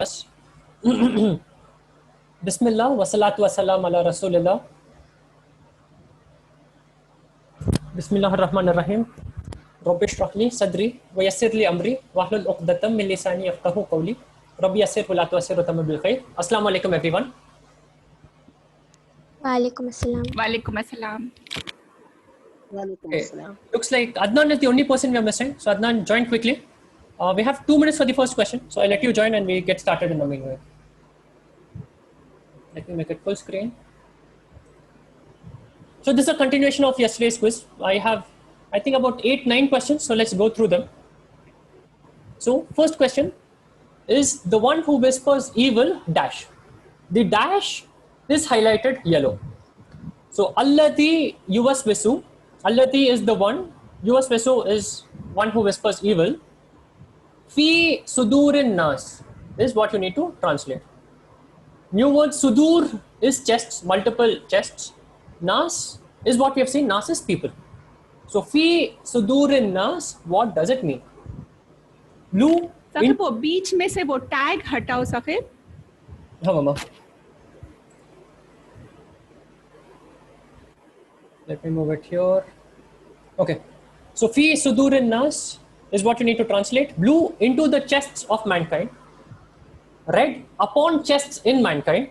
us. Bismillah wa salatu wa salam ala Rasulillah. Bismillah ar-Rahman ar-Rahim. Rabbi shrah li sadri wa yassir li amri wa hlul uqdatam min lisani yafqahu qawli. Rabbi yassir wa la tu'assir wa tamam bil khair. Assalamu alaikum everyone. Walaikum assalam. Walaikum assalam. Looks like Adnan is the only person we are missing. So Adnan, join quickly. We have 2 minutes for the first question. So I'll let you join and we get started in the meanwhile. Let me make it full screen. So this is a continuation of yesterday's quiz. I have, I think, about 8-9 questions. So let's go through them. So first question is the one who whispers evil dash. The dash is highlighted yellow. So Alladhi yuvaswisu. Alladhi is the one. Yuvaswisu is one who whispers evil. Fi sudurin nas is what you need to translate. New word sudur is chests, multiple chests. Nas is what we have seen. Nas is people. So fi sudurin nas, what does it mean? Blue. सफेद वो बीच में से वो tag हटाओ सफेद. हाँ मामा. Let me move it here. Okay. So fi sudurin nas is what you need to translate. Blue into the chests of mankind. Red upon chests in mankind.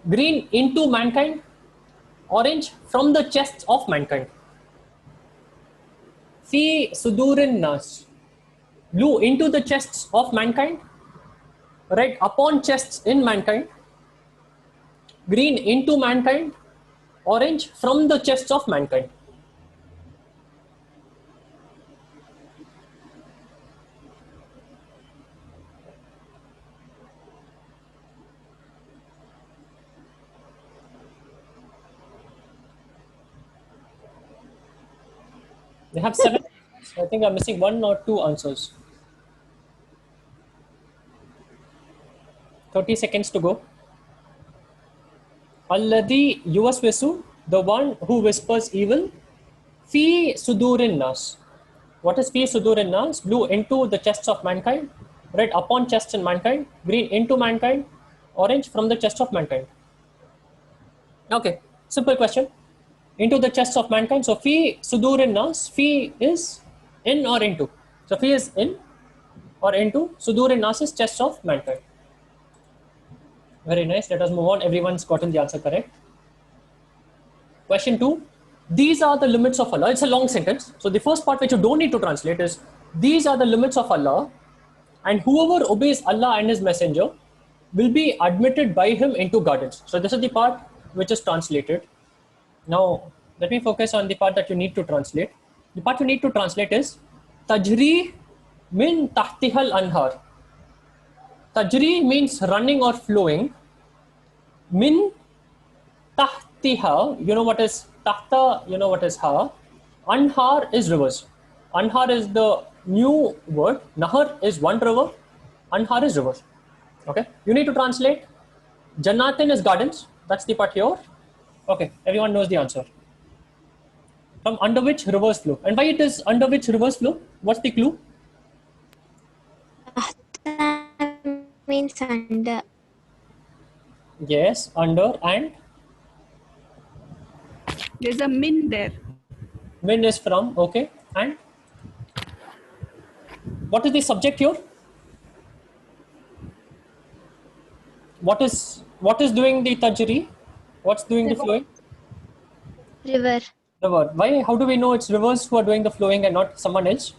Green into mankind. Orange from the chests of mankind. Fi sudurin nas. Blue into the chests of mankind. Red upon chests in mankind. Green into mankind. Orange from the chests of mankind. They have 7. I think I'm missing 1 or 2 answers. 30 seconds to go. Alladhi yuvaswisu, the one who whispers evil. Fi sudurin nas. What is fi sudurin nas? Blue into the chests of mankind. Red upon chests in mankind. Green into mankind. Orange from the chest of mankind. Okay, simple question. Into the chests of mankind. So fi sudurin nas. Fi is in or into. So fi is in or into. Sudurin nas is chests of mankind. Very nice. Let us move on. Everyone's gotten the answer correct. Question 2. These are the limits of Allah. It's a long sentence. So the first part which you don't need to translate is these are the limits of Allah, and whoever obeys Allah and His Messenger will be admitted by Him into gardens. So this is the part which is translated. Now let me focus on the part that you need to translate. The part you need to translate is Tajri min tahtihal anhar. Tajri means running or flowing. Min tahtiha, you know what is tahta, you know what is ha. Anhar is rivers. Anhar is the new word. Nahar is one river. Anhar is rivers. Okay. You need to translate. Jannatin is gardens. That's the part here. Okay. Everyone knows the answer. From under which rivers flow. And why it is under which rivers flow? What's the clue? Means under. Yes, under, and There's a min there. min is from. Okay. And what is the subject here? What is doing the tajri? What's doing the flowing? River. River. Why? How do we know it's rivers who are doing the flowing and not someone else?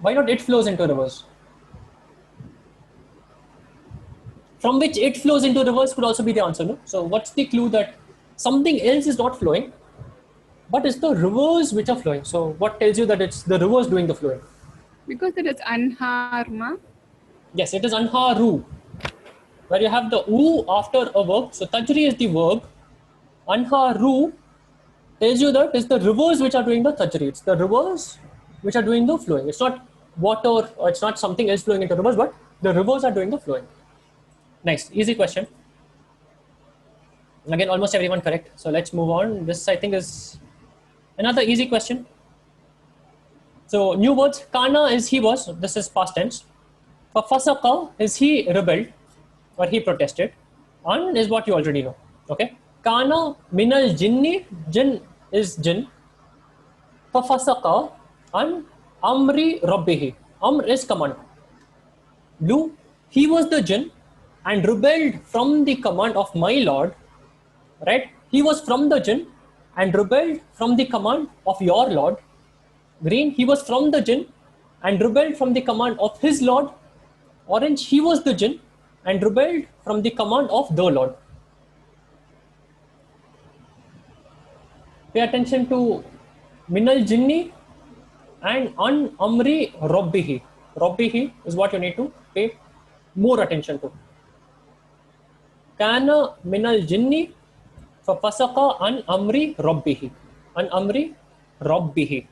Why not it flows into rivers? From which it flows into rivers could also be the answer, no? So what's the clue that something else is not flowing, but it's the rivers which are flowing? So what tells you that it's the rivers doing the flowing? Because it is anharma. Yes, it is anharu, where you have the u after a verb. So tajri is the verb. Anharu tells you that it's the rivers which are doing the tajri. It's the rivers which are doing the flowing. It's not water or it's not something else flowing into rivers, but the rivers are doing the flowing. Nice, easy question. Again, almost everyone correct. So let's move on. This I think is another easy question. So new words. Kana is he was. This is past tense. فَفَسَقَ is he rebelled or he protested. An is what you already know. Okay. Kana minal jinni, jinn is jinn. فَفَسَقَ an amri rabbihi. Amr is command. Lu, he was the jinn and rebelled from the command of my Lord. Right? He was from the jinn and rebelled from the command of your Lord. Green, he was from the jinn and rebelled from the command of his Lord. Orange, he was the jinn and rebelled from the command of the Lord. Pay attention to minal jinni and an amri rabbihi. Rabbihi is what you need to pay more attention to. Kana minal jinni fafasaqa an amri rabbihi. An amri rabbihi.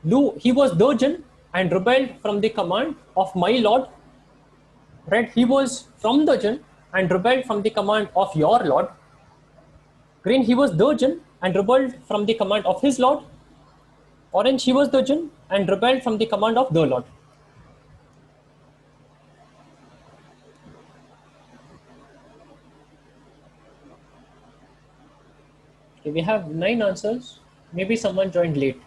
Lu, he was the jinn and rebelled from the command of my Lord. Right? He was from the jinn and rebelled from the command of your Lord. Green, he was the jinn and rebelled from the command of his Lord. Orange, he was the jinn and rebelled from the command of the Lord. Okay, we have 9 answers. Maybe someone joined late.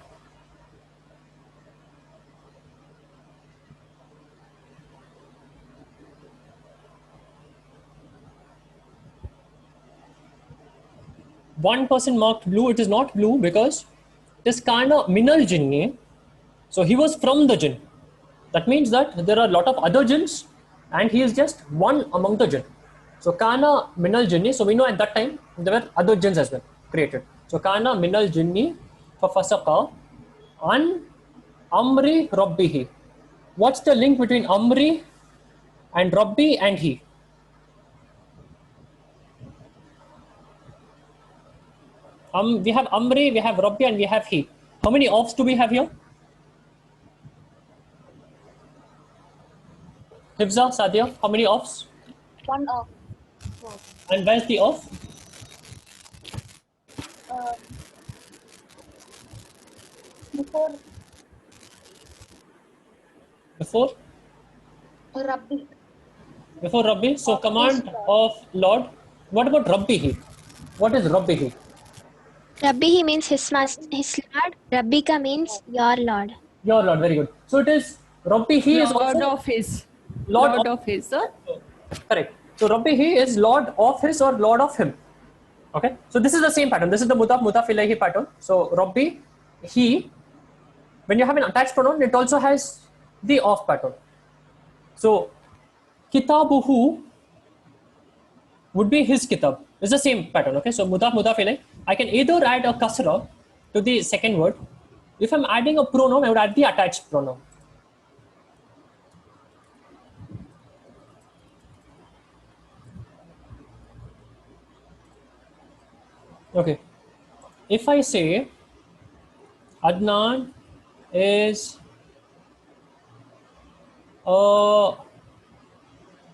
One person marked blue. It is not blue because it is kana minal jinni. So he was from the jinn. That means that there are a lot of other jinns and he is just one among the jinn. So kana minal jinni. So we know at that time there were other jinns as well created. So kana minal jinni fafasaqa an amri rabbihi. What's the link between amri and rabbi and he? We have amri, we have rabbi, and we have he. How many offs do we have here? Hifza, Sadia, how many offs? 1 off. And where's the off? Before Before? Rabbi. Before Rabbi. So command of Lord. What about Rabbihi? What is Rabbihi? Rabbi means his Lord. Rabbika means your Lord. Your Lord, very good. So it is Rabbihi is Lord also of his. Lord Lord of his. correct. So Rabbihi is Lord of his or Lord of him. Okay. So this is the same pattern. This is the mudaf ilahi pattern. So Rabbi, he. When you have an attached pronoun, it also has the off pattern. So kitabuhu would be his kitab. It's the same pattern. Okay. So mudaf ilahi. I can either add a kasra to the second word. If I'm adding a pronoun, I would add the attached pronoun. Okay. If I say Adnan is a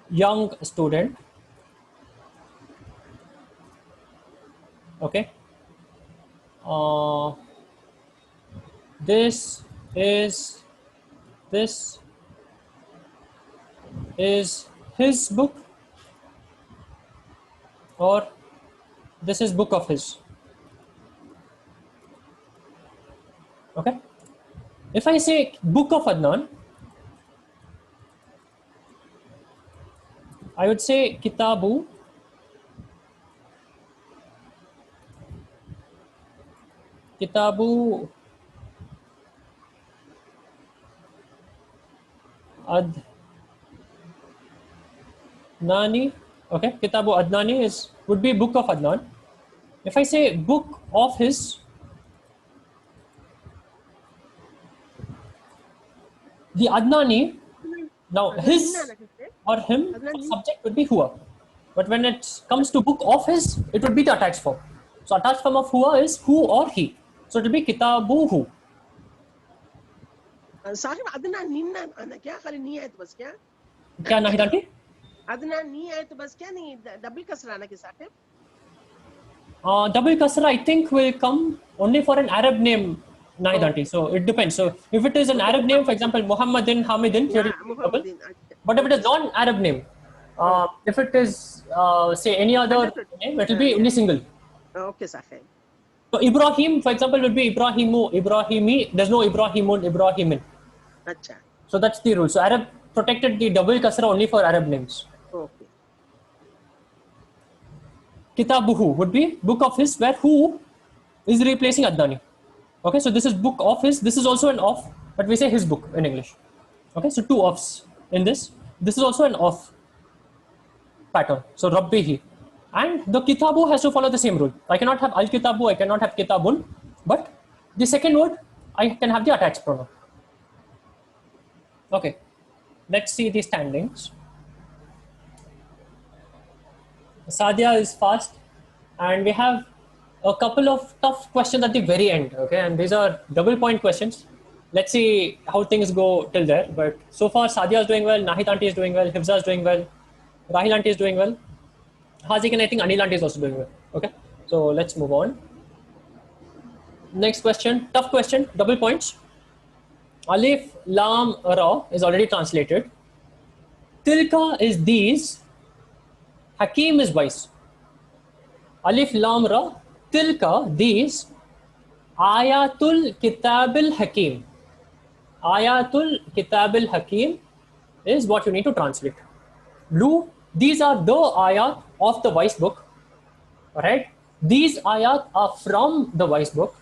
young student, okay, this is his book, or this is book of his. Okay. If I say book of Adnan, I would say kitabu Adnani. Okay, kitabu Adnani would be book of Adnan. If I say book of his, the Adnani, now his or him subject would be huwa. But when it comes to book of his, it would be the attached form. So attached form of huwa is who or he. So it will be kitabuhu. Sahib अदना निन्ना अना क्या खाली नहीं है तो बस क्या क्या नाहिद आंटी? अदना नहीं है तो बस क्या नहीं डबल कसरा ना के Sahib Double kasra I think will come only for an Arab name, Nahid auntie. So it depends. So if it is an Arab name, for example, Muhammadin, Hamidin, Yeah, it will be double. Muhammadin. But if it is non-Arab name, if it is say any other Understood. name, it will be only single. Okay, Sahib. So Ibrahim, for example, will be Ibrahimu, Ibrahimi. There's no Ibrahimun, Ibrahimin. Acha. So that's the rule. So Arab protected the double kasra only for Arab names. Okay. Kitabuhu would be book of his, where who is replacing Adnani. Okay, so this is book of his. This is also an of, but we say his book in English. Okay, so two offs in this. This is also an off pattern. So Rabbihi. And the Kitabu has to follow the same rule. I cannot have Al-Kitabu, I cannot have Kitabun, but the second word, I can have the attached pronoun. Okay, let's see the standings. Sadia is fast, and we have a couple of tough questions at the very end. Okay, and these are double point questions. Let's see how things go till there. But so far, Sadia is doing well, Nahid auntie is doing well, Hifza is doing well, Rahil auntie is doing well, Hazik and I think Anil auntie is also doing well. Okay, so let's move on. Next question, tough question, double points. Alif, Lam, Ra is already translated. Tilka is these. Hakim is wise. Alif, Lam, Ra. Tilka, these. Ayatul Kitabil Hakim. Ayatul Kitabil Hakim is what you need to translate. Blue, these are the ayat of the wise book. Right? These ayat are from the wise book.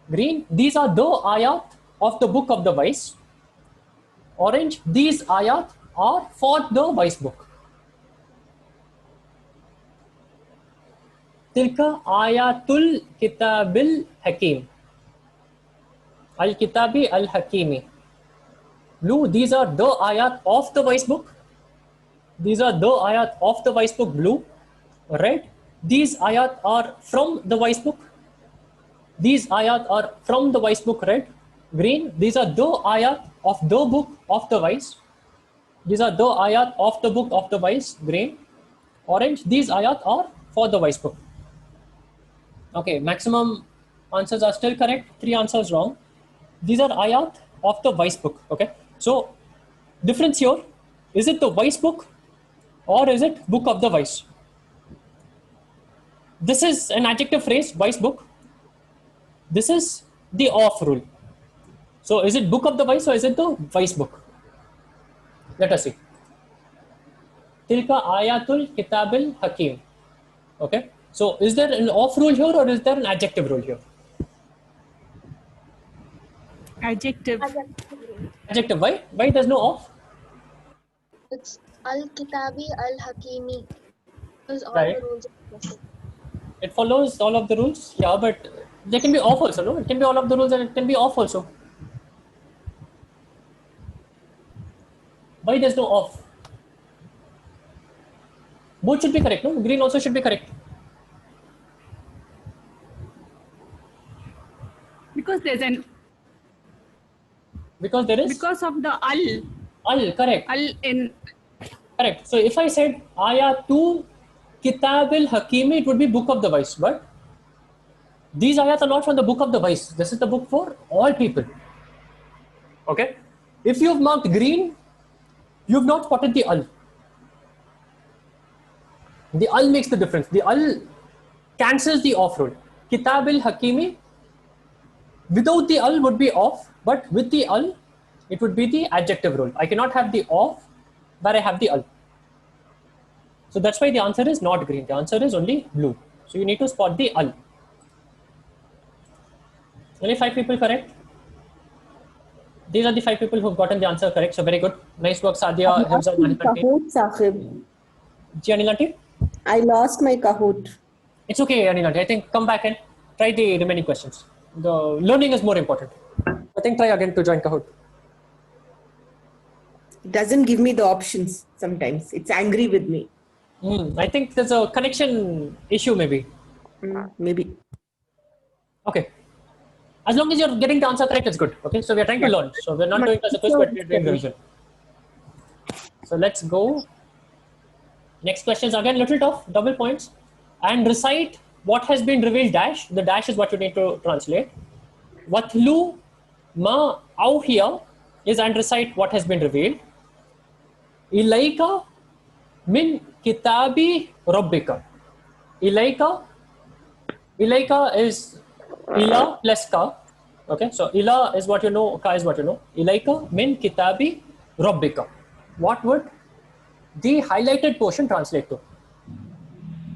Green, these are the ayat of the book of the wise. Orange, these ayat are for the wise book. Tilka ayatul kitabil hakim. Al-kitabi al-hakimi. Blue, these are the ayat of the wise book. These are the ayat of the wise book, blue. Red, these ayat are from the wise book. These ayat are from the wise book, red. Green, these are the ayat of the book of the wise. These are the ayat of the book of the wise, green. Orange, these ayat are for the wise book. Okay, maximum answers are still correct. 3 answers wrong. These are ayat of the wise book. Okay, so difference here, is it the wise book or is it book of the wise? This is an adjective phrase, wise book. This is the off rule. So is it book of the wise or is it the wise book? Let us see. Tilka ayatul kitabil hakim. Okay. So is there an off rule here or is there an adjective rule here? Adjective. Adjective. Why? Why there's no off? It's Al-Kitabi Al-Hakimi. Because all Right. the rules are the same. It follows all of the rules. Yeah, but there can be off also, no? It can be all of the rules and it can be off also. Why there's no off? Both should be correct, no? Green also should be correct. Because there's an Because there is because of the al, correct. al in Correct. So if I said ayatu kitabil hakimi, it would be book of the wise. But these ayat are not from the book of the wise. This is the book for all people. Okay. If you have marked green, you have not spotted the al. The al makes the difference. The al cancels the off rule. Kitabil hakimi, without the al would be off, but with the al, it would be the adjective rule. I cannot have the off where I have the al. So that's why the answer is not green. The answer is only blue. So you need to spot the al. Only 5 people correct. These are the 5 people who have gotten the answer correct. So very good. Nice work, Sadia. I lost Hifza, my Anil auntie. Kahoot, Sahib. Ji, Anil auntie? I lost my Kahoot. It's okay, Anil auntie. I think come back and try the remaining questions. The learning is more important. I think try again to join Kahoot. It doesn't give me the options sometimes. It's angry with me. I think there's a connection issue maybe. Maybe. Okay. As long as you're getting the answer correct, it's good. Okay, so we're trying to learn. So we're not doing it as a quiz, but we're doing revision. So let's go. Next question is again little tough, double points. And recite what has been revealed dash. The dash is what you need to translate. Watlu ma awhiya is and recite what has been revealed. Ilaika min kitabi rabbika. Ilaika is ila plus ka. Okay, so ila is what you know, ka is what you know. Ilaika min kitabi rabbika. What would the highlighted portion translate to?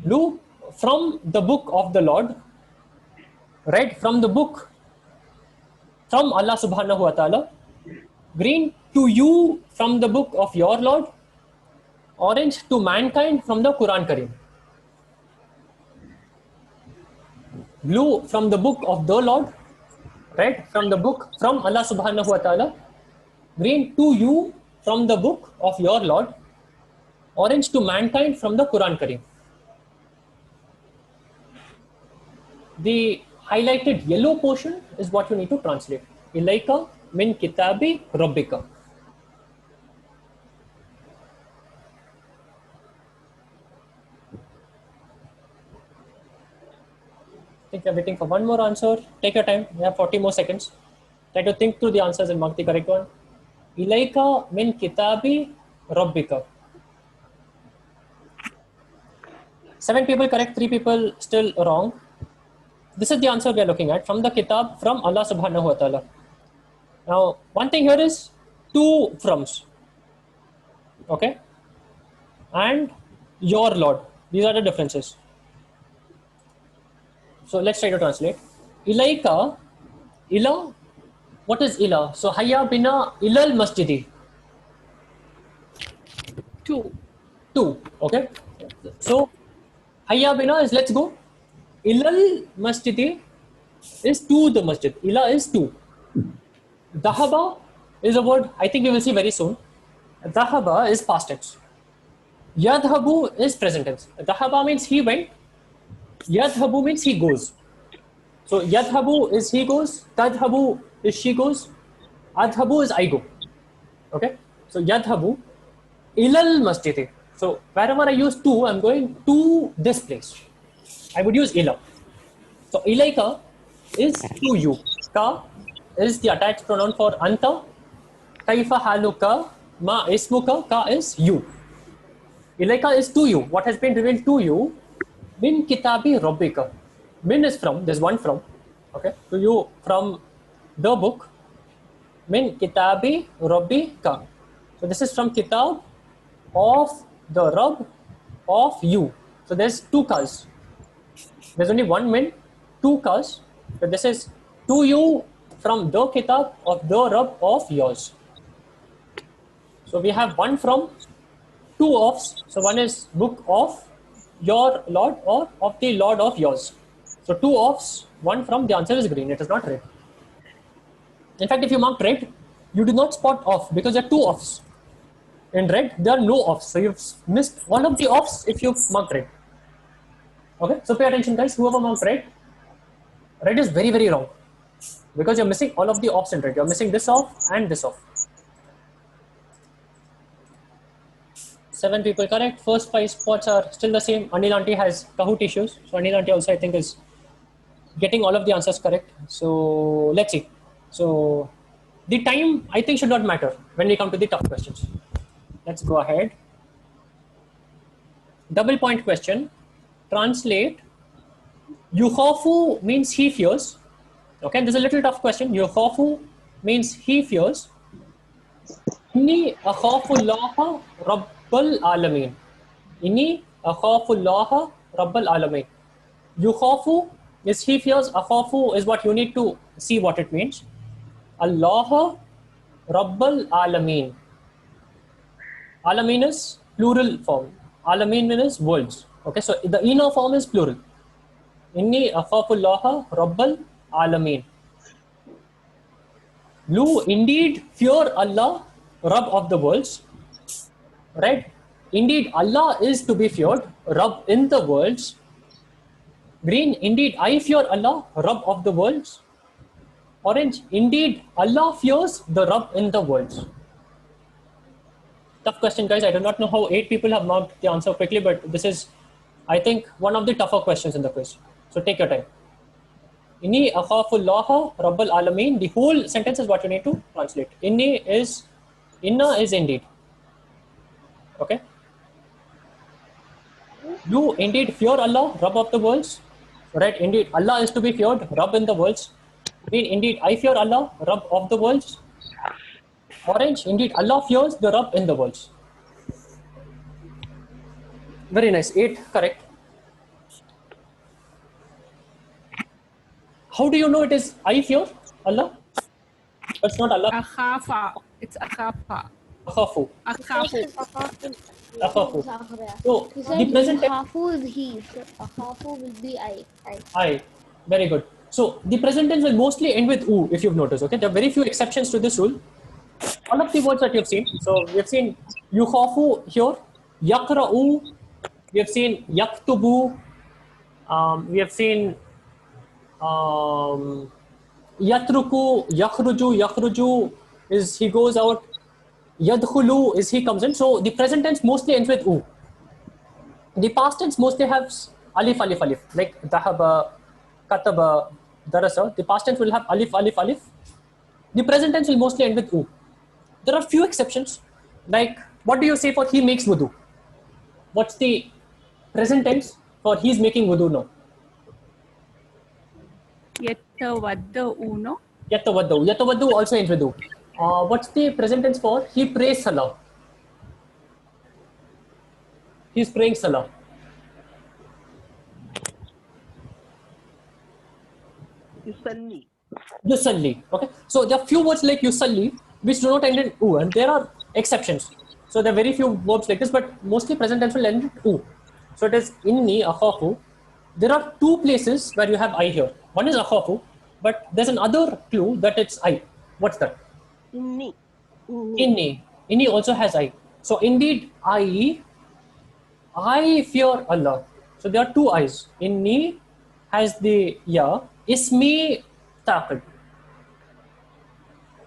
Lu, from the book of the Lord, read from the book from Allah subhanahu wa ta'ala. Green, to you from the book of your Lord. Orange, to mankind from the Quran Kareem. Blue, from the book of the Lord. Red, from the book from Allah subhanahu wa ta'ala. Green, to you from the book of your Lord. Orange, to mankind from the Quran Kareem. The highlighted yellow portion is what you need to translate. Ilaika min kitabi rabbika. I think you're waiting for one more answer. Take your time. You have 40 more seconds. Try to think through the answers and mark the correct one. Ilaika min kitabi rabbika. 7 people correct, 3 people still wrong. This is the answer we are looking at from the kitab from Allah subhanahu wa ta'ala. Now, one thing here is 2 froms. Okay? And your Lord. These are the differences. So let's try to translate. Ilaika, ila, what is ila? So hayya bina ilal masjidi. 2. 2, okay? So hayya bina is let's go. Ilal masjidi is to the masjid. Ila is to. Dhahaba is a word I think we will see very soon. Dhahaba is past tense. Yadhabu is present tense. Dhahaba means he went. Yadhabu means he goes. So yadhabu is he goes. Tadhabu is she goes. Adhabu is I go. Okay. So yadhabu ilal masjidi. So wherever I use to, I'm going to this place. I would use ila. So ilaika is to you. Ka is the attached pronoun for anta. Kaifa haluka. Ma ismuka. Ka is you. Ilaika is to you. What has been revealed to you? Min kitabi rabbika. Min is from. There's one from. Okay. To you from the book. Min kitabi rabbika. So this is from kitab of the Rabb of you. So there's 2 kas. There's only one min, 2 kas. So this is to you from the kitab of the Rabb of yours. So we have one from, 2 ofs. So one is book of your Lord or of the Lord of yours. So 2 ofs, one from, the answer is green. It is not red. In fact, if you mark red, you do not spot off because there are 2 offs. In red, there are no offs. So you've missed one of the offs if you mark red. Okay, so pay attention, guys. Whoever marked red, red is very, very wrong because you're missing all of the offs in red. You're missing this off and this off. 7 people correct. First 5 spots are still the same. Anil Aunty has Kahoot issues. So Anil Aunty also, I think, is getting all of the answers correct. So let's see. So the time, I think, should not matter when we come to the tough questions. Let's go ahead. Double point question. Translate. Yukhafu means he fears. Okay, this is a little tough question. Yukhafu means he fears. Inni akhafullaha rabbal alameen. Inni akhafullaha rabbal alameen. Yukhafu is he fears. Akhafu is what you need to see what it means. Allah rabbal alameen. Alameen is plural form. Alameen means worlds. Okay, so the inner form is plural. Inni akhafullaha rabbal alameen. Blue, indeed fear Allah, Rabb of the worlds. Red, indeed Allah is to be feared, Rabb in the worlds. Green, indeed I fear Allah, Rabb of the worlds. Orange, indeed Allah fears the Rabb in the worlds. Tough question, guys. I do not know how 8 people have marked the answer quickly, but this is, I think, one of the tougher questions in the quiz. So take your time. Inni akhafullaha rabbal alameen. The whole sentence is what you need to translate. Inna is indeed. Okay. You indeed fear Allah, Rabb of the worlds. Right, indeed, Allah is to be feared, Rabb in the worlds. Green, indeed, I fear Allah, Rabb of the worlds. Orange, indeed, Allah fears the Rabb in the worlds. Very nice, 8 correct. How do you know it is I fear Allah? That's not Allah. Akhafa. It's akhafa. Akhafu. Akhafu. Akhafu. So, He the said present tense. Akhafu is he. So Akhafu will be I. I. Very good. So the present tense will mostly end with u if you've noticed. Okay, there are very few exceptions to this rule. All of the words that you've seen. So we have seen yukhafu here, yakra'u. We have seen yaktubu. We have seen yatruku, yakhruju is he goes out. Yadkhulu is he comes in. So the present tense mostly ends with u. The past tense mostly has alif, alif, alif, like dhahaba, kataba, darasa. The past tense will have alif, alif, alif. The present tense will mostly end with u. There are few exceptions. Like, what do you say for he makes wudu? What's the present tense for he's making wudu now? Yatawadda uno. Yatawaddu. Yatawaddu also ends with u. What's the present tense for he prays salah? He's praying salah. Yusalli. Yusalli. Okay. So there are few words like yusalli which do not end in u, and there are exceptions. So there are very few verbs like this, but mostly present tense will end in u. So it is inni akhafu. There are two places where you have I here. One is akhafu, but there's another clue that it's I. What's that? Inni. Inni. Inni also has I. So indeed I fear Allah. So there are two I's. Inni has the ya. Ismi taqib.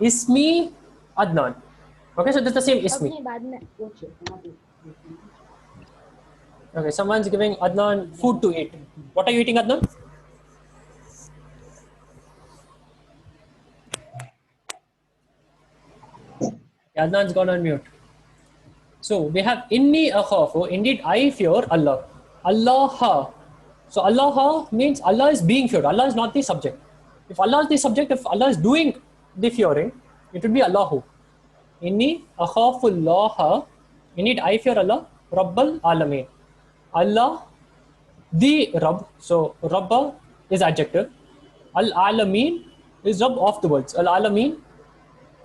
Ismi Adnan. Okay, so that's the same ismi. Okay, someone's giving Adnan food to eat. What are you eating, Adnan? Adnan's gone on mute. So we have inni akhafu. Indeed, I fear Allah. Allah. So Allah means Allah is being feared. Allah is not the subject. If Allah is the subject, if Allah is doing the fearing, it would be Allahu. Inni akhafu Allah. Indeed, I fear Allah. Rabbal Alameen. Allah, the Rabb. So Rabba is adjective. Al Alameen is Rabb of the worlds. Al Alameen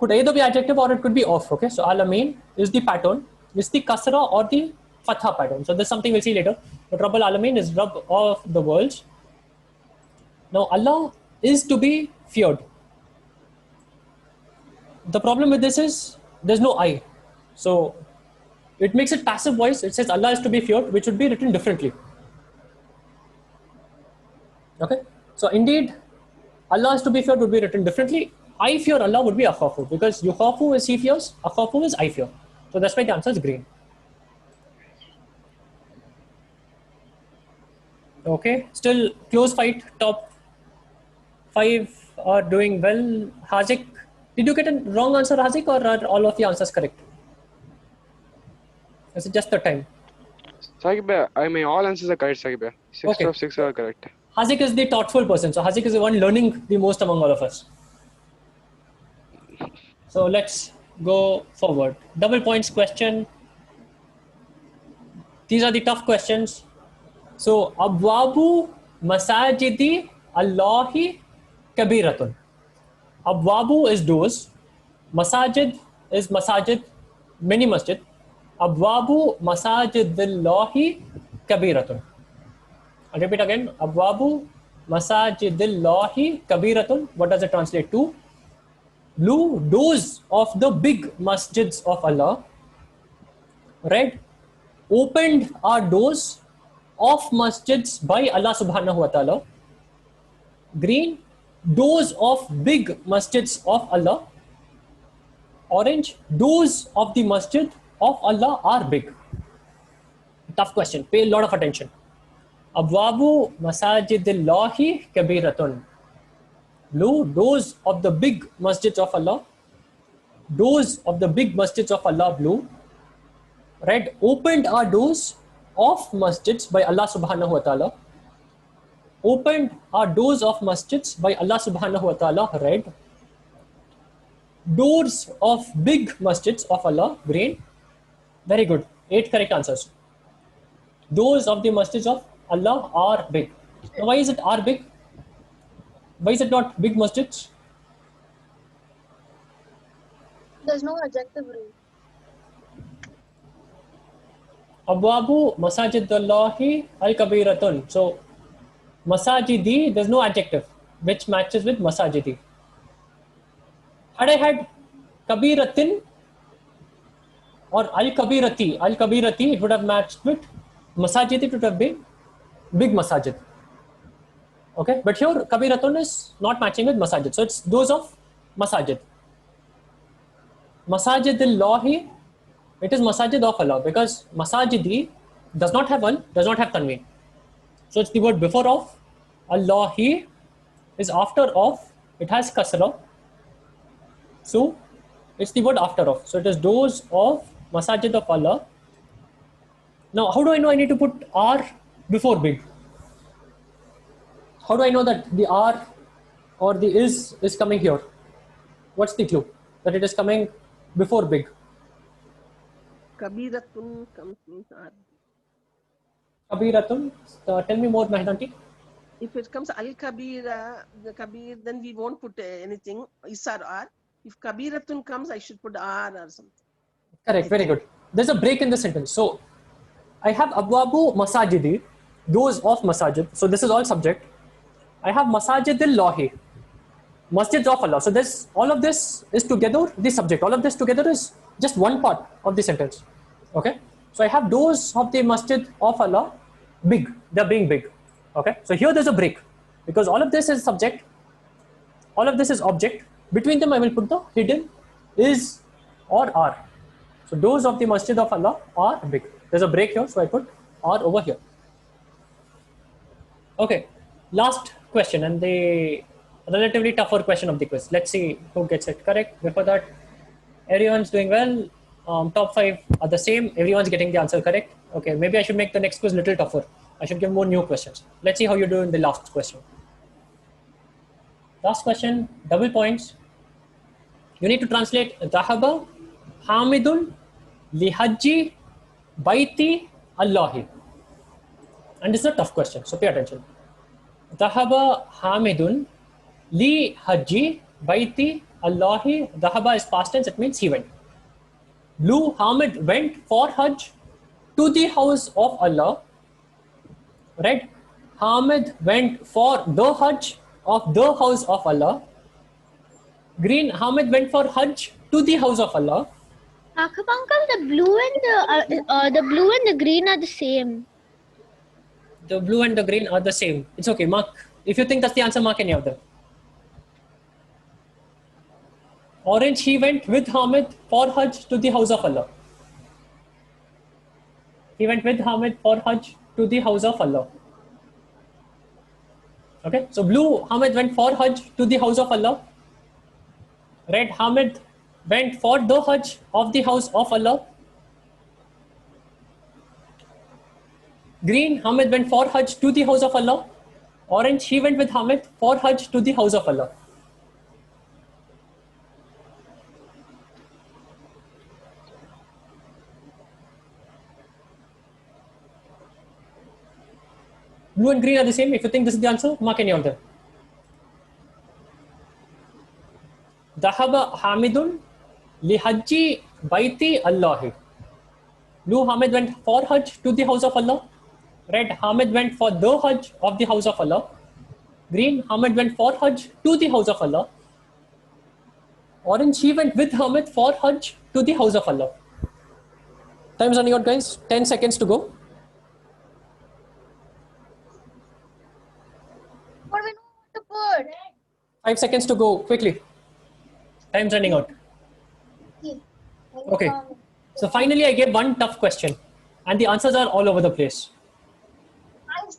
could either be adjective or it could be of. Okay, so Alameen is the pattern. It's the kasra or the fatha pattern. So there's something we'll see later. But Rabbal Alameen is Rabb of the worlds. Now Allah is to be feared. The problem with this is there's no I. So it makes it passive voice. It says Allah is to be feared, which would be written differently. Okay. So indeed, Allah is to be feared would be written differently. I fear Allah would be akhafu, because yukhafu is he fears, akhafu is I fear. So that's why the answer is green. Okay. Still close fight. Top 5 are doing well. Hazik, did you get a wrong answer, Hazik, or are all of the answers correct? Is it just the time? Saqib, I mean, all answers are correct, Saqib. 6 Okay. of 6 are correct. Hazik is the thoughtful person. So Hazik is the one learning the most among all of us. So let's go forward. Double points question. These are the tough questions. So Abwabu Masajidi Allahi Kabiratun. Abwabu is doors. Masajid is masajid, many masjid. Abwabu Masajidillahi Kabiratun. I'll repeat again. Abwabu Masajidillahi Kabiratun. What does it translate to? Blue, doors of the big masjids of Allah. Red, opened are doors of masjids by Allah subhanahu wa ta'ala. Green, doors of big masjids of Allah. Orange, doors of the masjid of Allah are big. Tough question. Pay a lot of attention. Abwabu masajidillahi kabiratun. Blue, doors of the big masjids of Allah. Doors of the big masjids of Allah, blue. Red, opened are doors of masjids by Allah subhanahu wa ta'ala. Opened are doors of masjids by Allah subhanahu wa ta'ala, red. Doors of big masjids of Allah, green. Very good. 8 correct answers. Doors of the masjids of Allah are big. Now, why is it are big? Why is it not big masjids? There's no adjective rule. Abwabu masajidullahi al-kabiratun. So, masajidi, there's no adjective which matches with masajidi. Had I had kabiratin or al-kabirati, it would have matched with masajidi, it would have been big masajid. Okay, but here kabiratun is not matching with masajid. So, it's those of masajid. Masajidullahi, it is masajid of Allah because masajidi does not have al, does not have tanween. So it's the word before of, Allahi is after of, it has kasra. So it's the word after of. So it is those of masajid of Allah. Now how do I know I need to put R before big? How do I know that the R or the is coming here? What's the clue? That it is coming before big. Kabiratun comes means R. Kabiratun, tell me more, Mahidanti. If it comes al-kabira, the kabir, then we won't put anything, is or R. If kabiratun comes, I should put R or something. Correct, very good. There's a break in the sentence. So, I have abwabu masajidi, those of masajid. So, this is all subject. I have masajidillahi, masjids of Allah. So, this, all of this is together the subject. All of this together is just one part of the sentence. Okay. So, I have those of the masjid of Allah, big. They're being big. Okay. So, here there's a break because all of this is subject. All of this is object. Between them, I will put the hidden is or are. So, those of the masjid of Allah are big. There's a break here. So, I put are over here. Okay. Last question and the relatively tougher question of the quiz. Let's see who gets it correct. Before that, everyone's doing well. Top 5 are the same. Everyone's getting the answer correct. Okay, maybe I should make the next quiz a little tougher. I should give more new questions. Let's see how you do in the last question. Last question, double points. You need to translate Dhahaba Hamidun Lihajji Baiti Allahi. And this is a tough question, so pay attention. Dhahaba Hamidun Li Hajji Baiti Allahi. Dhahaba is past tense, it means he went. Blue Hamid went for Hajj to the house of Allah. Red Hamid went for the Hajj of the house of Allah. Green Hamid went for Hajj to the house of Allah. Akab uncle, the blue and the green are the same. The blue and the green are the same. It's okay, mark. If you think that's the answer, mark any of them. Orange, he went with Hamid for Hajj to the house of Allah. He went with Hamid for Hajj to the house of Allah. Okay, so blue, Hamid went for Hajj to the house of Allah. Red, Hamid went for the Hajj of the house of Allah. Green, Hamid went for Hajj to the house of Allah. Orange, he went with Hamid for Hajj to the house of Allah. Blue and green are the same. If you think this is the answer, mark any of them. Dhahaba Hamidun Lihajji Baiti Allahi. Blue, Hamid went for Hajj to the house of Allah. Red, Hamid went for the Hajj of the house of Allah. Green, Hamid went for Hajj to the house of Allah. Orange, he went with Hamid for Hajj to the house of Allah. Time is running out, guys. 10 seconds to go. What do we know what to put? 5 seconds to go, quickly. Time's running out. Okay. So finally, I gave one tough question, and the answers are all over the place. I'm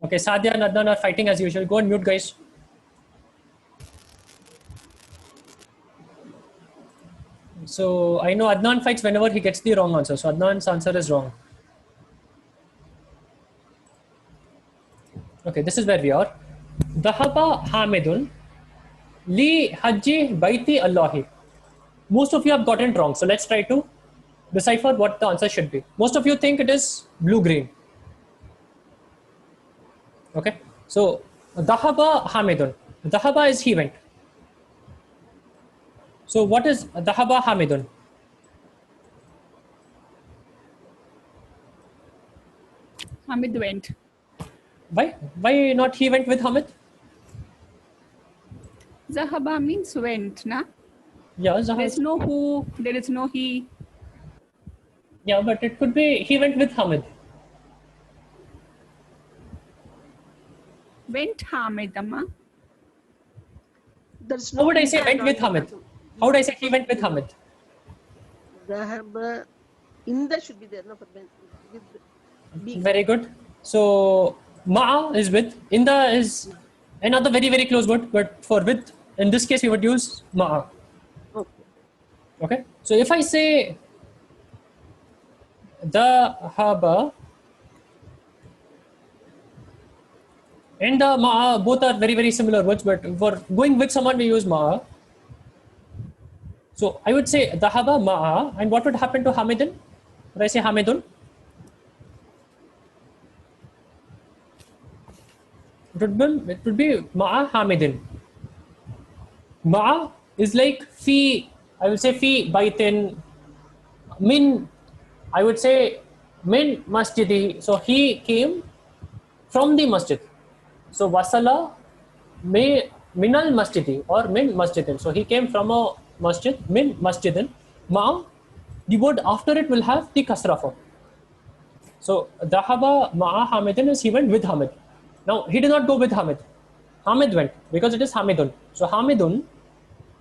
Okay, Sadia and Adnan are fighting as usual. Go on mute, guys. So I know Adnan fights whenever he gets the wrong answer. So Adnan's answer is wrong. Okay, this is where we are. Dhahaba Hamidun Li Hajji Baiti Allahi. Most of you have gotten it wrong. So let's try to decipher what the answer should be. Most of you think it is blue-green. Okay, so Dhahaba Hamidun. Dhahaba is he went. So what is Dhahaba Hamidun? Hamid went. Why? Why not he went with Hamid? Zahaba means went, na? Yeah, There is no who, there is no he. yeah, but it could be he went with Hamid. Went Hamid, Amma. There's How no would I say he went and with all. Hamid? How would I say he went with Hamid? Dhahaba, in the should be there, no? For with B. Very good. So Ma'a is with. Inda is another very, very close word, but for with, in this case, we would use Ma'a. Okay. Okay. So if I say Dhahaba and Ma'a, both are very, very similar words, but for going with someone, we use Ma'a. So I would say Dhahaba Ma'a, and what would happen to Hamidun? Would I say Hamidun? It would be Ma'a Hamidin. Ma'a is like fi, I will say fi baitin, min, I would say min masjidi. So he came from the masjid. So wasala minal masjidi or min masjidin. So he came from a masjid, min masjidin. Ma'a, the word after it will have the kasra form. So Dhahaba Ma'a Hamidin is he went with Hamid. Now he did not go with Hamid. Hamid went because it is Hamidun. So Hamidun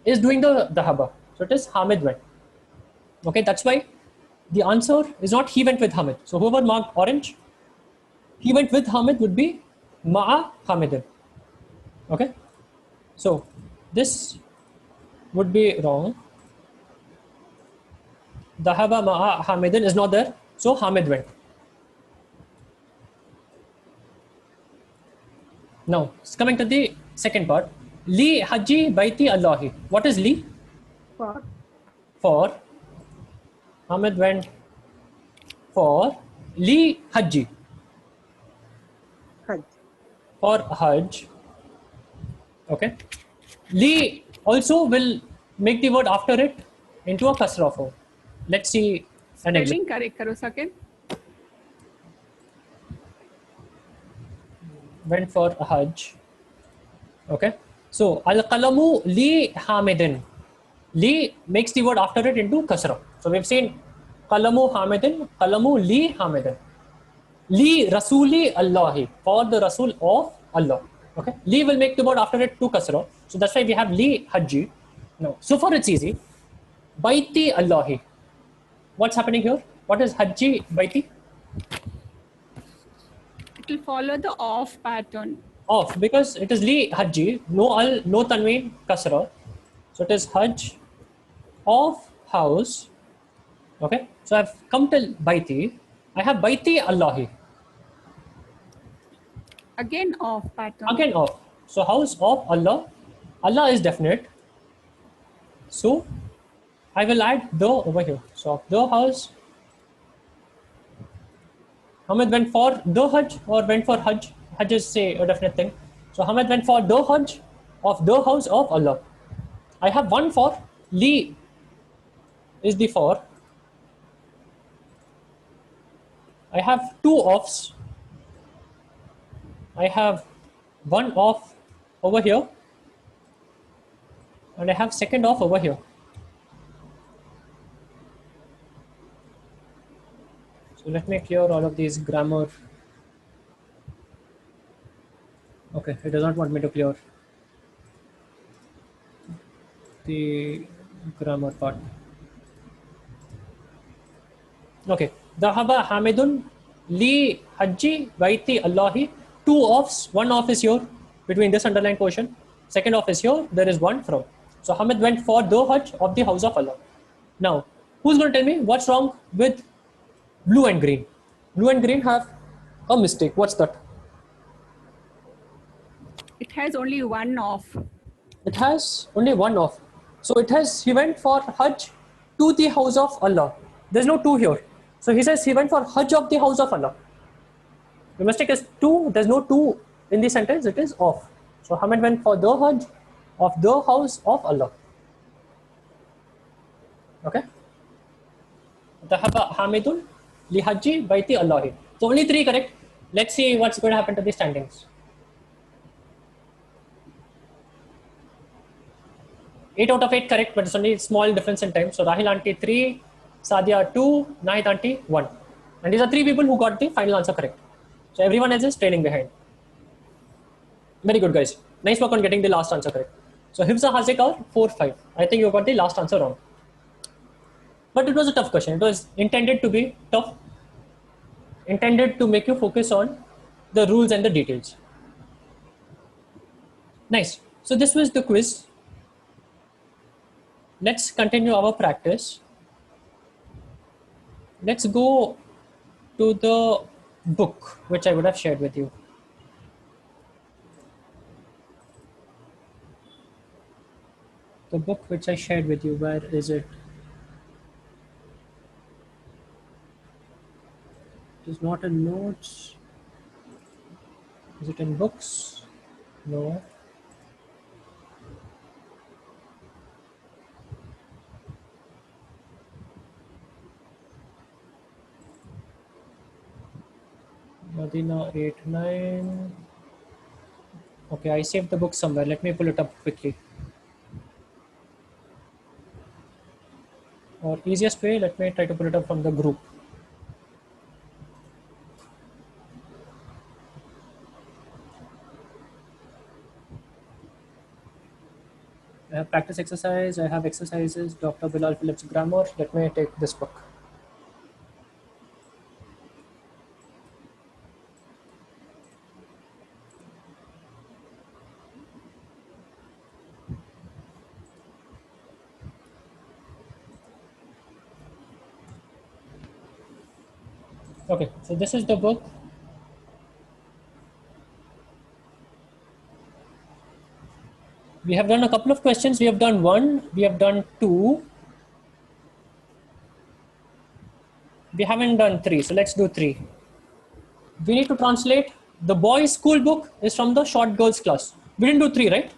is doing the Dhahaba. So it is Hamid went. Okay, that's why the answer is not he went with Hamid. So whoever marked orange, he went with Hamid would be Ma'a Hamidin. Okay, so this would be wrong. Dhahaba Ma'a Hamidin is not there. So Hamid went. Now, coming to the second part. Li Hajji Baiti Allahi. What is Li? For For. Hamid went for Li Hajji. Hajj. For Hajj. Okay. Li also will make the word after it into a kasra form. Let's see an example. Spelling correct karo second. Went for Hajj. Okay. So Al-Qalamu Li Hamidin. Li makes the word after it into kasra. So we've seen Qalamu Hamidin, Qalamu Li Hamidin. Li Rasuli Allahi, for the Rasul of Allah. Okay. Li will make the word after it to kasra. So that's why we have Li Hajji. Now, so far it's easy. Baiti Allahi. What's happening here? What is Hajji Baiti? It will follow the off pattern. Off, because it is Li Hajji, no al, no tanween, kasra. So it is Hajj of house. Okay, so I've come till Baiti. I have Baiti Allahi. Again off pattern. Again off. So house of Allah. Allah is definite. So I will add the over here. So the house. Hamid went for the Hajj or went for Hajj. Hajj is say a definite thing. So Hamid went for the Hajj of the house of Allah. I have one for. Li is the for. I have two offs. I have one off over here and I have second off over here. So let me clear all of these grammar. Okay, it does not want me to clear the grammar part. Okay, Dhahaba Hamidun Li Hajji Baiti Allahi. two offs. One off is here between this underlined portion. Second off is here. There is one from. So Hamid went for the Hajj of the house of Allah. Now, who's going to tell me what's wrong with blue and green? Blue and green have a mistake. What's that? It has only one off. It has only one off. So it has, he went for Hajj to the house of Allah. There's no two here. So he says he went for Hajj of the house of Allah. The mistake is two. There's no two in the sentence. It is off. So Hamid went for the Hajj of the house of Allah. Okay. Dhahaba Hamidun li Hajji baiti Allahi. So only three correct. Let's see what's going to happen to the standings. 8 out of 8 correct, but it's only small difference in time. So Rahil auntie 3, Sadia 2, Nahid auntie 1. And these are 3 people who got the final answer correct. So everyone else is trailing behind. Very good, guys. Nice work on getting the last answer correct. So Hifza Hazik are 4-5. I think you got the last answer wrong. But it was a tough question. It was intended to be tough. Intended to make you focus on the rules and the details. Nice. So this was the quiz. Let's continue our practice. Let's go to the book which I would have shared with you. The book which I shared with you, where is it? It is not in notes. Is it in books? No. Madina 8-9. Okay, I saved the book somewhere. Let me pull it up quickly. Or easiest way, let me try to pull it up from the group. I have practice exercise, I have exercises, Dr. Bilal Phillips grammar. Let me take this book. Okay, so this is the book. We have done a couple of questions. We have done 1, we have done 2. We haven't done 3, so let's do 3. We need to translate. The boys' school book is from the short girls class. We didn't do 3, right?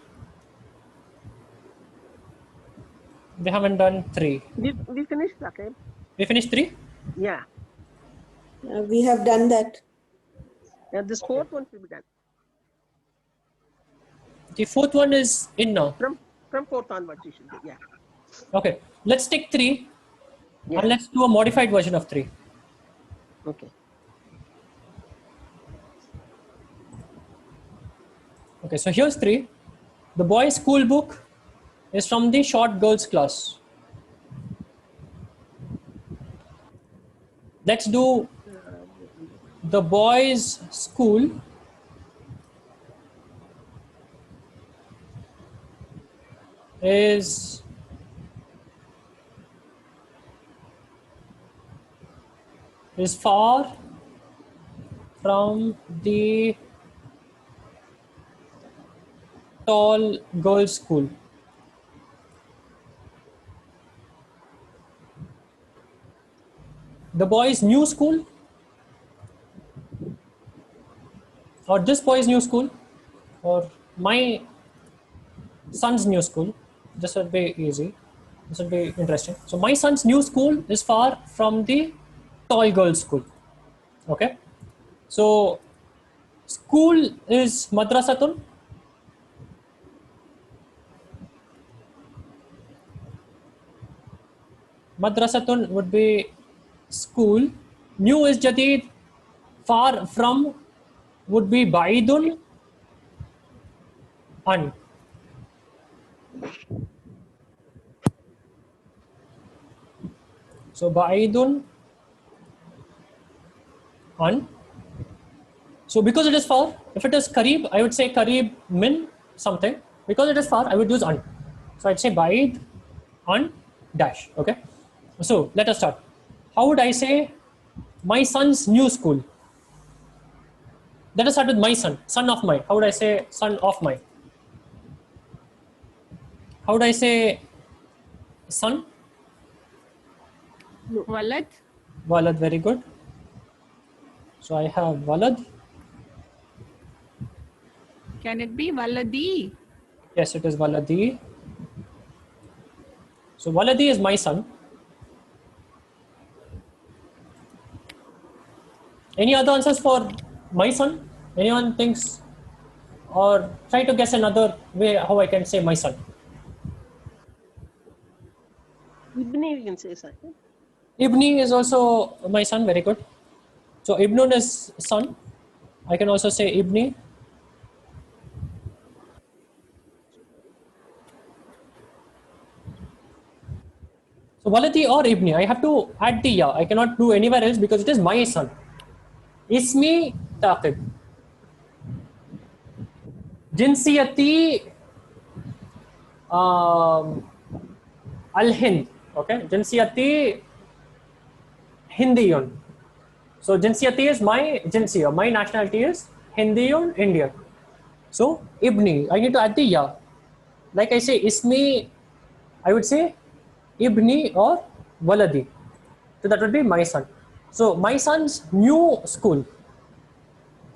We haven't done 3. We finished, okay? We finished 3? Yeah. We have done that. Yeah, this fourth one should be done. The fourth one is in now. From fourth onwards, you should do. Yeah. Okay, let's take 3 Yeah. and let's do a modified version of 3. Okay. Okay, so here's 3. The boys' school book is from the short girls class. Let's do the boys' school is far from the tall girls' school. The boys' new school, or this boy's new school, or my son's new school. This would be easy. This would be interesting. So my son's new school is far from the tall girls' school. Okay. So school is madrasatun. Madrasatun would be school. New is jadid. Far from would be baidun. An. So baidun an. So because it is far, If it is Kareeb, I would say Kareeb min something. Because it is far, I would use an. So I'd say Baid an dash. Okay. So let us start. How would I say my son's new school? Let us start with my son of my. How would I say son of my? How would I say son? Walad. Walad, very good. So I have Walad. Can it be Waladi? Yes, it is Waladi. So Waladi is my son. Any other answers for my son? Anyone thinks, or try to guess another way how I can say my son? Ibni, we can say, sir. Ibni is also my son, very good. So Ibnun is son. I can also say Ibni. So Waladi or Ibni, I have to add the ya. I cannot do anywhere else because it is my son. Ismi Taqib. Jinsiyati Al-Hind. Okay, Jinsiyati Hindiyun. So Jinsiyati is my jinsiya. My nationality is Hindiyun, Indian. So Ibni, I need to add the ya. Like I say, Ismi, I would say Ibni or Waladi. So that would be my son. So my son's new school.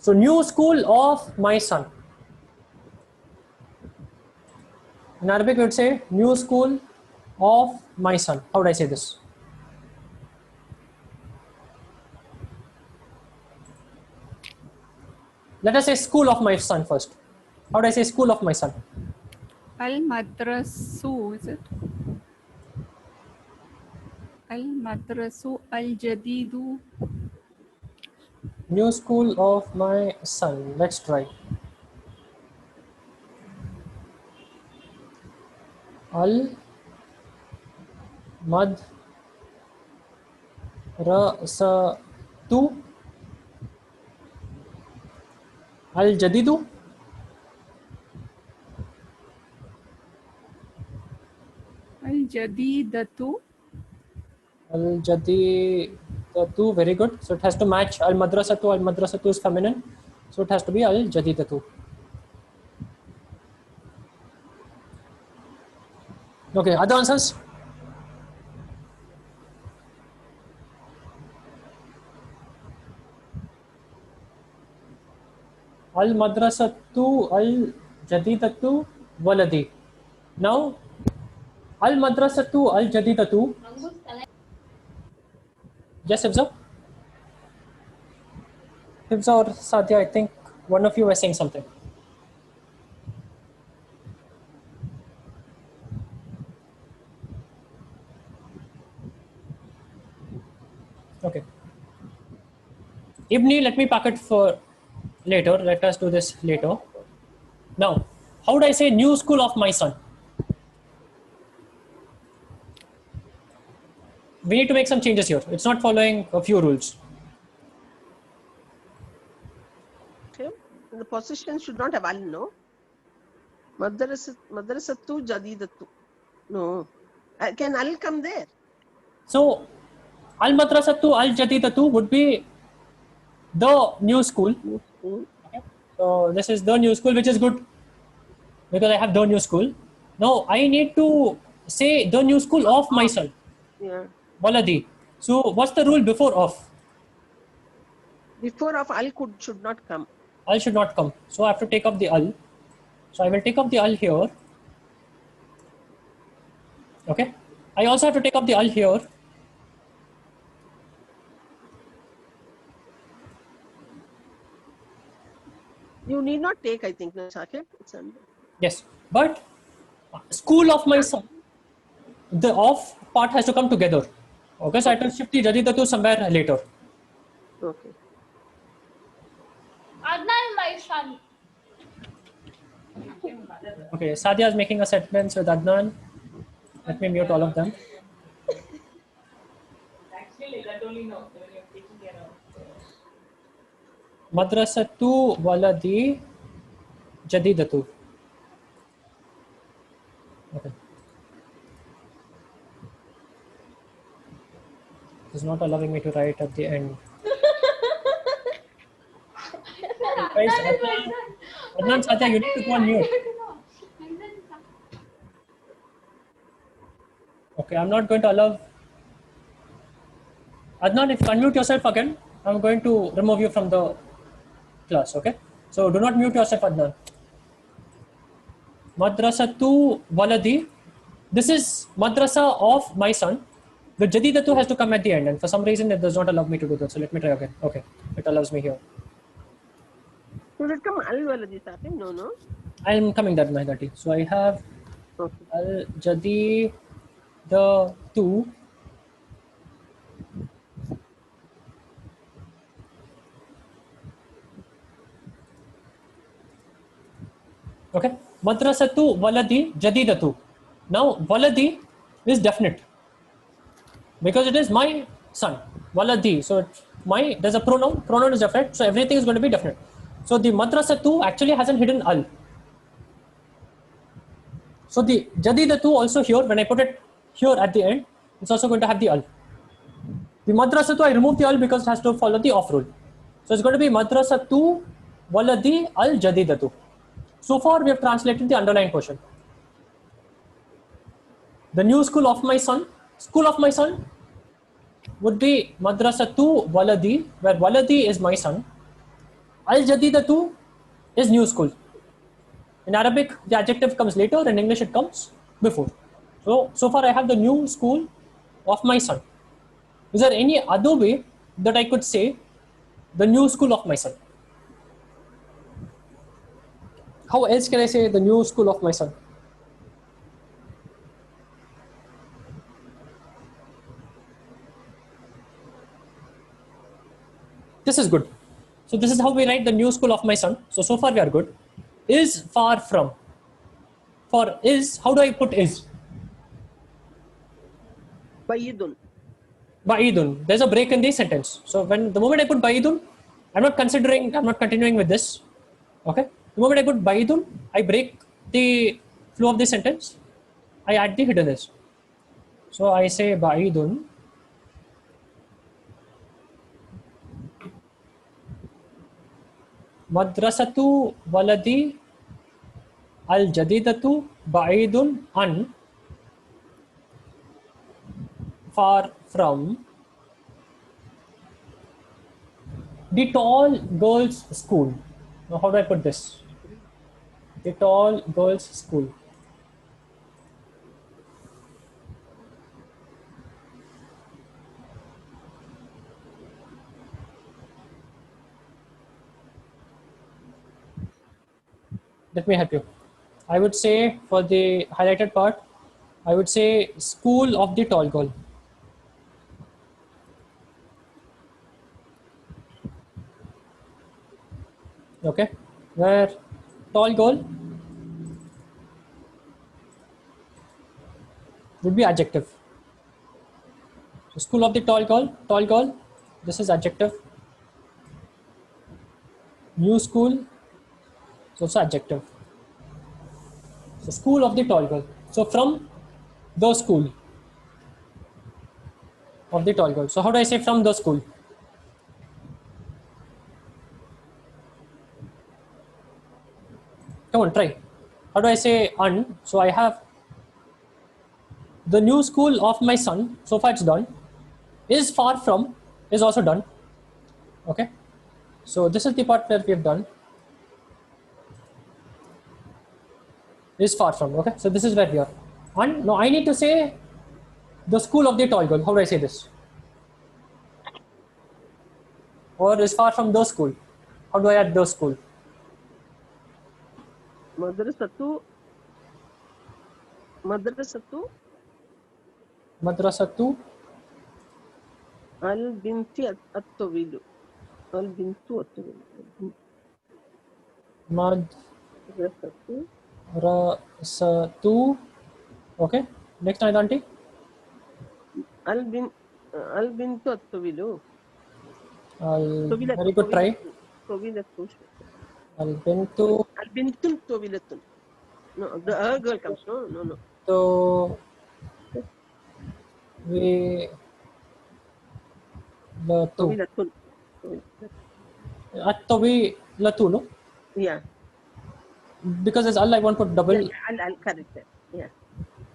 So new school of my son. In Arabic, we would say new school of my son. How would I say this? Let us say school of my son first. How would I say school of my son? Al Madrasu, is it? Al Madrasu Al Jadidu. New school of my son. Let's try. Al Madrasatu Al Jadidu. Al Jadidatu. Al Jadidatu, very good. So it has to match Al Madrasatu. Al Madrasatu is feminine. So it has to be Al Jadidatu. Okay, other answers? Al Madrasatu Al Jadidatu Waladi. Now, Al Madrasatu Al Jadidatu. Yes, Hifza? Hifza or Sadia, I think one of you was saying something. Okay. Ibni, let me pack it for later. Let us do this later. Now, how would I say new school of my son? We need to make some changes here. It's not following a few rules. Okay. The position should not have al, no? Madrasatu Jadidatu. No. Can al come there? So, Al Madrasatu Al Jadidatu would be the new school. Hmm. Okay. So, this is the new school, which is good because I have the new school. Now, I need to say the new school of my son, Yeah. Waladi. So, what's the rule before of? Before of al should not come. Al should not come. So, I have to take up the al. So, I will take up the al here. Okay. I also have to take up the al here. You need not take, I think, no, Shakib. It's under. Yes. But school of my son, the off part has to come together. Okay. So, I have to shift the Jadidatu somewhere later. Okay. Adnan, my son. Okay. Sadia is making a sentence with Adnan. Let me mute all of them. Madrasatu waladi jadidatu. Okay. It's not allowing me to write at the end. Guys, Adnan, Satya, you need to go on mute. Okay, I'm not going to allow. Adnan, if you unmute yourself again, I'm going to remove you from the class. Okay, so do not mute yourself, Adnan. Madrasatu waladi. This is madrasa of my son. The jadidatu has to come at the end, and for some reason it does not allow me to do that. So let me try again. Okay, it allows me here. Should it come al waladi Safi? No, no. I am coming that Mahidati. So I have Okay. al jadi the two. Okay, madrasatu waladi jadidatu. Now waladi is definite because it is my son. Waladi. So it's my, there's a pronoun. Pronoun is definite. So everything is going to be definite. So the madrasatu actually has a hidden al. So the jadidatu also here, when I put it here at the end, it's also going to have the al. The madrasatu, I remove the al because it has to follow the off rule. So it's going to be madrasatu waladi al jadidatu. So far we have translated the underlying portion. The new school of my son would be madrasatu waladi, where waladi is my son. Al jadidatu is new school. In Arabic, the adjective comes later. In English, it comes before. So far I have the new school of my son. Is there any other way that I could say the new school of my son? How else can I say the new school of my son? This is good. So this is how we write the new school of my son. So far we are good. Is far from. For is, how do I put is? Bayidun. Ba'idun. There's a break in the sentence. So when the moment I put ba'idun, I'm not continuing with this. Okay. The moment I put ba'idun, I break the flow of the sentence. I add the hidden is. So I say ba'idun. Madrasatu waladi al jadidatu ba'idun an, far from the tall girls school. Now how do I put this? The tall girls school. Let me help you. I would say for the highlighted part, I would say school of the tall girl. Okay, where tall girl would be adjective. So school of the tall girl, this is adjective. New school, it's also adjective. So school of the tall girl. So from the school of the tall girl. So how do I say from the school? Come on, try. How do I say un? So I have the new school of my son. So far it's done. Is far from is also done. Okay. So this is the part where we have done. Is far from. Okay. So this is where we are. And now I need to say the school of the tall girl. How do I say this? Or is far from the school. How do I add the school? Madrasatu al binti at-tawilu. Al bintu at-tawilu. Madrasatu. Okay. Next, Auntie. Al bintu at-tawilu. Very good try. Towilatun. Al bintu Al bintun towilatun. No, the girl comes. No. to we the two Towilatun. at to we latu, no? Yeah. Because as al I want to double. Yeah, Al correct. Yeah.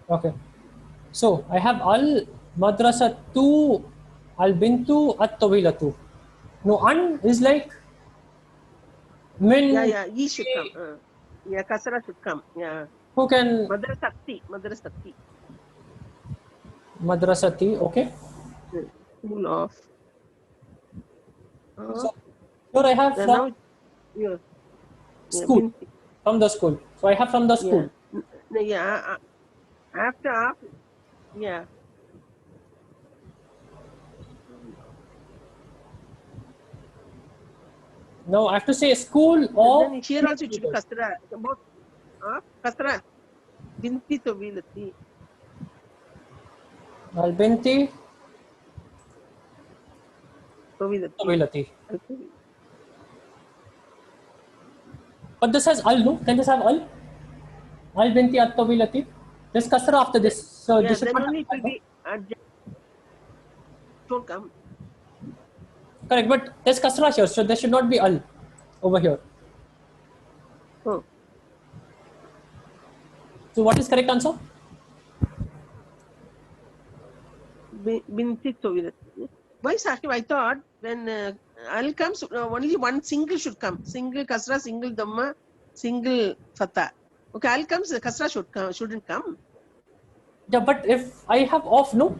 Okay. So I have al madrasatu al bintu at tawilatu. No, an is like min. Yeah. He should come. Yeah, kasra should come. Yeah. Who can Madrasati. madrasati? Okay. School of. So here I have Yeah, from now, yeah. school, Binti. from the school. So I have from the school. No, yeah. After. Yeah. Now I have to say school And of then here also it should be kasra. About kasra. Binti tawilati. al binti tawilati. But this has al, no? Can this have al? Al binti at tawilati. There's kasra after this. So Yeah, this should then not only it have will al, be don't come. no? Correct, but there's kasra here, so there should not be al over here. Oh. So what is correct answer? Binti tawilati. Why Sahib? I thought when al comes, only one single should come. Single kasra, single dhamma, single fatha. Okay, al comes, kasra shouldn't come. Yeah, but if I have off, no?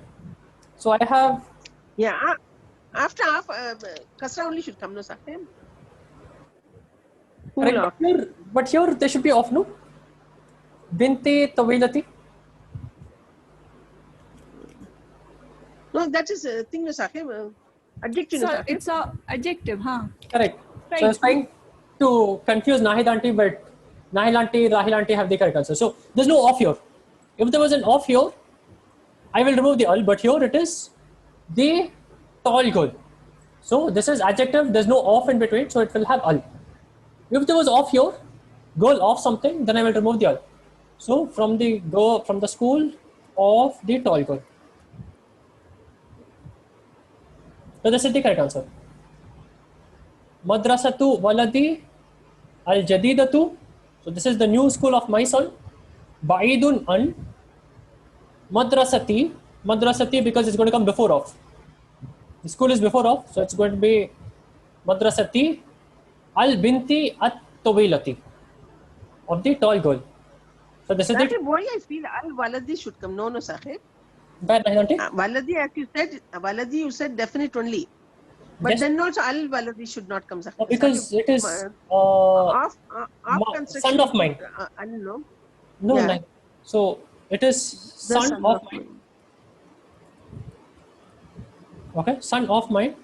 So I have Yeah, after kasra only should come, no Sahib? correct, but here there should be off, no? Binti tawilati. No, that is a thing, no Sahib. Adjective, no So Sahib. it's a adjective, huh? Correct. Right. So I was trying to confuse Nahid auntie, but Nahil auntie, Rahil auntie have the correct answer. So there's no off here. If there was an off here, I will remove the al, but here it is the tall girl. So this is adjective, there's no off in between, so it will have al. If there was off here, girl off something, then I will remove the al. So from the school of the tall girl. So this is the correct answer. Madrasatu waladi al jadidatu. So this is the new school of my son. Ba'idun an madrasati. Madrasati because it's going to come before of. The school is before of, so it's going to be madrasati al binti at tawilati, of the tall girl. So this is Sahib, the why I feel al waladi should come? No, Sahib. bad auntie. Waladi, as you said, waladi you said definite only. But Yes. then also al waladi should not come. Sahib. Because Sahib, it is off construction. son of mine. No. No, Yeah. no. So it is The son of mine. Okay, son of mine.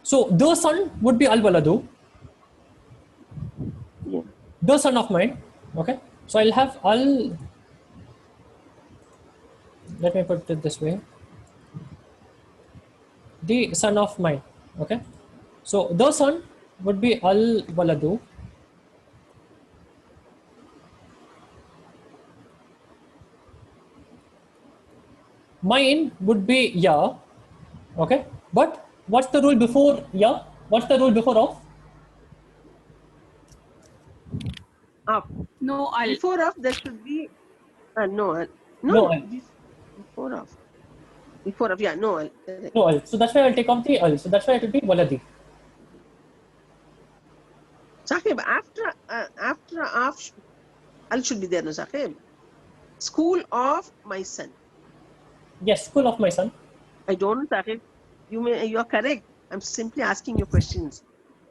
So the son would be al waladu. Yeah. The son of mine. Okay, so I'll have al. Let me put it this way. The son of mine. Okay, so the son would be al waladu. Mine would be ya. Okay, but what's the rule before ya? What's the rule before of? Off. No al. Before of there should be no al. No al. Before of. Before of, yeah, no al. No al. So that's why I'll take off the al. So that's why it will be waladi. Sahib, after of al should be there, no Sahib. School of my son. Yes, school of my son. I don't know, Sahib. You are correct. I'm simply asking you questions.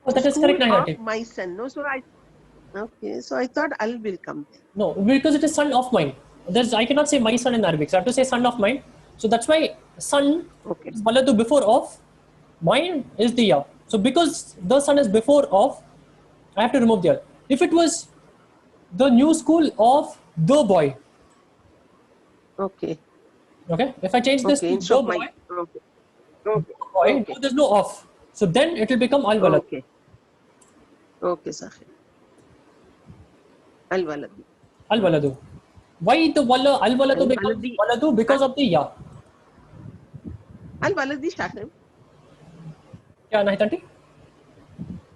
Oh, that is School correct, of Nayati. my son. No, so I thought al will come there. No, because it is son of mine. I cannot say my son in Arabic, so I have to say son of mine. So that's why son Okay. is waladu before of, mine is the ya. So because the son is before of, I have to remove the ya. If it was the new school of the boy, Okay. okay, if I change this Okay. to Instead the of boy, my. Okay. Okay. boy, Okay. there's no off. So then it will become al walad. Okay. Okay, Sahib. Al-waladi. Al-waladu. Why the al-waladu becomes Al-waladi. waladu? Because of the ya. Al-waladi, Sahib. क्या Nahid aunty?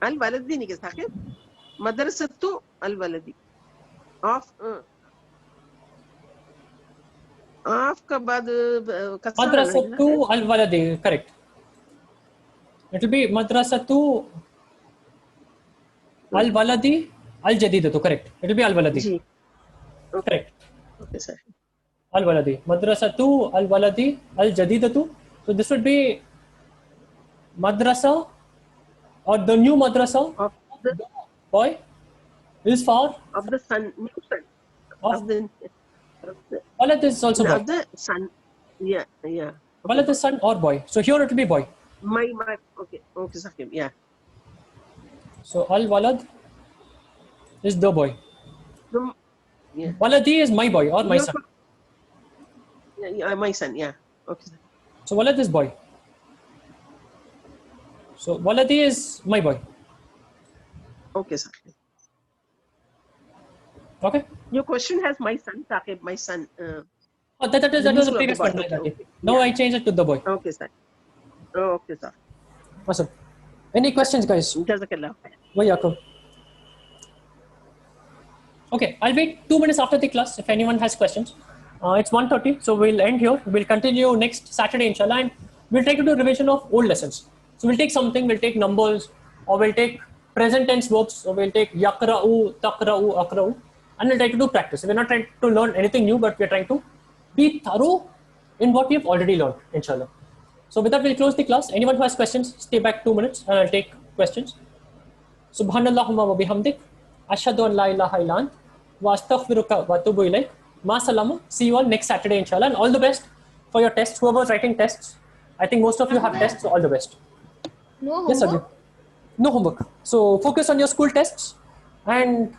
Al-waladi नहीं के Sahib. Madrasatu al-waladi. Of का बाद कसरा Madrasatu al-waladi, correct. It will be madrasatu al-waladi al-jadidatu, correct. It will be al-waladi. Ji. Correct. Okay, sir. Al-waladi. Madrasatu al-waladi al-jadidatu. So this would be madrasa or the new madrasa Of the boy is for son, new son. of the walad is also boy. of the son. Yeah, yeah. Walad is son or boy. So here it will be boy. My okay, Sahib. Yeah. So al-walad is the boy. The, yeah. Waladi is my boy or my Your- son. Yeah, my son. Yeah. Okay. Sir. So walad is boy. So waladi is my boy. Okay, Sahib. Okay. Your question has my son, Sahib. My son. Oh, that was the middle of previous the one. boy. Okay, okay. Now Yeah. I changed it to the boy. Okay, sir. Okay, sir. Awesome. Any questions, guys? Jazakallah. Wayakum. Okay, I'll wait 2 minutes after the class if anyone has questions. It's 1:30, so we'll end here. We'll continue next Saturday, inshallah, and we'll try to do revision of old lessons. So we'll take something, we'll take numbers, or we'll take present tense verbs, or we'll take yakra'u, taqra'u, akra'u, and we'll try to do practice. We're not trying to learn anything new, but we're trying to be thorough in what we've already learned, inshallah. So with that, we'll close the class. Anyone who has questions, stay back 2 minutes, and I'll take questions. Subhanallahumma wa bihamdik. Ashhadu an la ilaha illa ant. Wa astaghfiruka wa atubu ilayk. Ma salama. See you all next Saturday, inshallah. And all the best for your tests. Whoever's writing tests, I think most of you have tests, so all the best. No Yes, homework? Sajid. No homework. So focus on your school tests and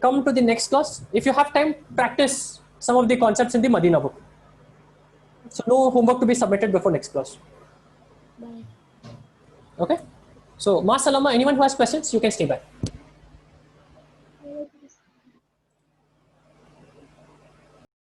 come to the next class. If you have time, practice some of the concepts in the Madina book. So no homework to be submitted before next class. Bye. Okay? So, ma salama. Anyone who has questions, you can stay back.